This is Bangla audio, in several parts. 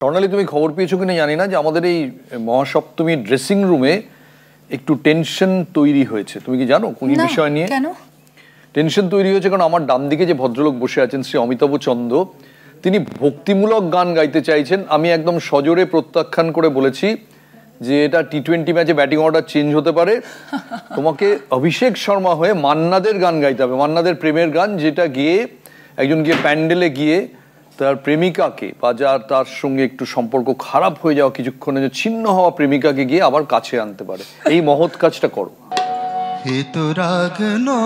স্বর্ণালী, তুমি খবর পেয়েছো কিনা জানি না যে আমাদের এই মহাসপ্তমী ড্রেসিং রুমে একটু টেনশন তৈরি হয়েছে। তুমি কি জানো কোন বিষয় নিয়ে টেনশন তৈরি হয়েছে? কারণ আমার ডান দিকে যে ভদ্রলোক বসে আছেন, শ্রী অমিতাভ চন্দ, তিনি ভক্তিমূলক গান গাইতে চাইছেন। আমি একদম সজোরে প্রত্যাখ্যান করে বলেছি যে এটা টি-20 ম্যাচে ব্যাটিং অর্ডার চেঞ্জ হতে পারে, তোমাকে অভিষেক শর্মা হয়ে মান্নাদের গান গাইতে হবে, মান্নাদের প্রেমের গান, যেটা গিয়ে একজন গিয়ে প্যান্ডেলে গিয়ে তার প্রেমিকাকে বা যার তার সঙ্গে একটু সম্পর্ক খারাপ হয়ে যাওয়া, কিছুক্ষণের ছিন্ন হওয়া প্রেমিকাকে গিয়ে আবার কাছে আনতে পারে। এই মহৎ কাজটা করো। হে তো রাগ নয়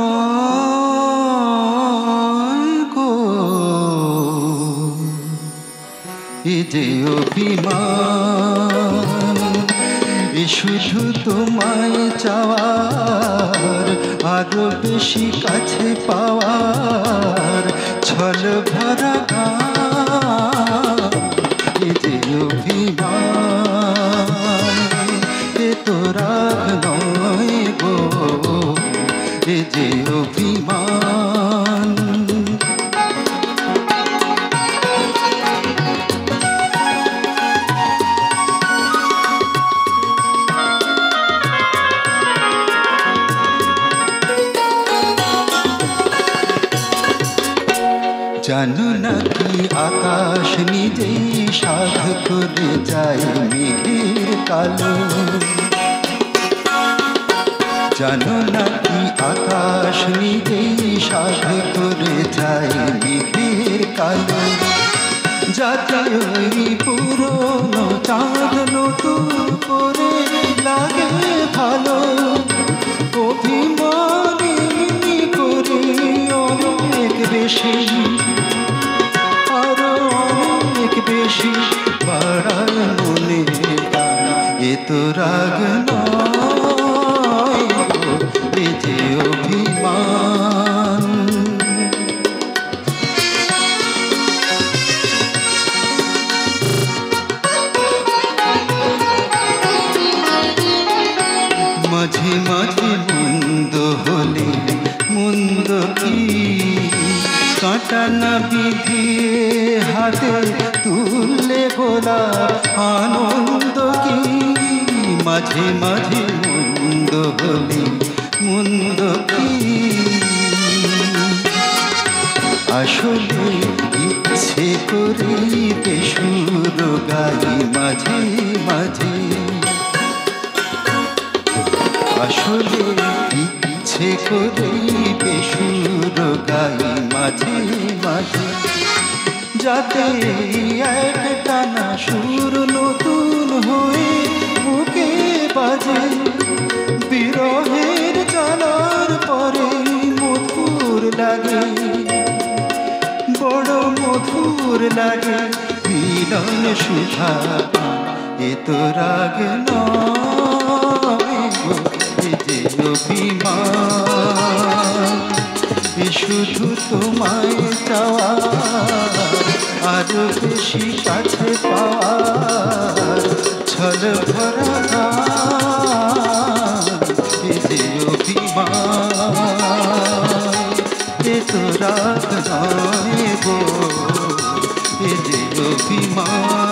গো, এ যে অভিমান, এ শুধু তোমায় চাওয়ার, আরো বেশি কাছে পাওয়ার ছল ভরা গান। এ যে অভিমান, এ তো রাগ নয় গো, এ যে অভিমান। জানো নাকি আকাশ নিজেই সাধ করে যায় মেঘের কালো, জানো নাকি আকাশ নিজেই সাধ করে যায় মেঘের কালো, যাতে ওই পুরনো চাঁদ নতুন করে লাগে ভালো। অভিমানী করে অনেক বেশি, আরো অনেক বেশি বাড়ায় মনে টান। এ তো রাগ নয় গো, এ যে অভিমান। মাঝে মাঝে মন্দ হলে মন্দ কি কাঁটা না বিধিয়ে হাতে তুললে গোলা আনন্দ কি। মাঝে মাঝে মন্দ হলে মন্দ কি আসলে ইচ্ছে করেই বেসুর গাই মাঝে মাঝে, আসলে ইচ্ছে করেই বেসুর গাই মাঝে মাঝে, যাতে একটানা সুর নতুন হয়ে বুকে বাজে। বিরহের জ্বালার পরে মধুর লাগে, বড় মধুর লাগে মিলন সুধা। এ তো রাগ নয় গো, এ যে অভিমান, এ শুধু তোমায় চাওয়ার, আরো বেশি কাছে পাওয়ার ছল ভরা গান। এ যে অভিমান, এ তো রাগ নয় গো, এ যে অভিমান।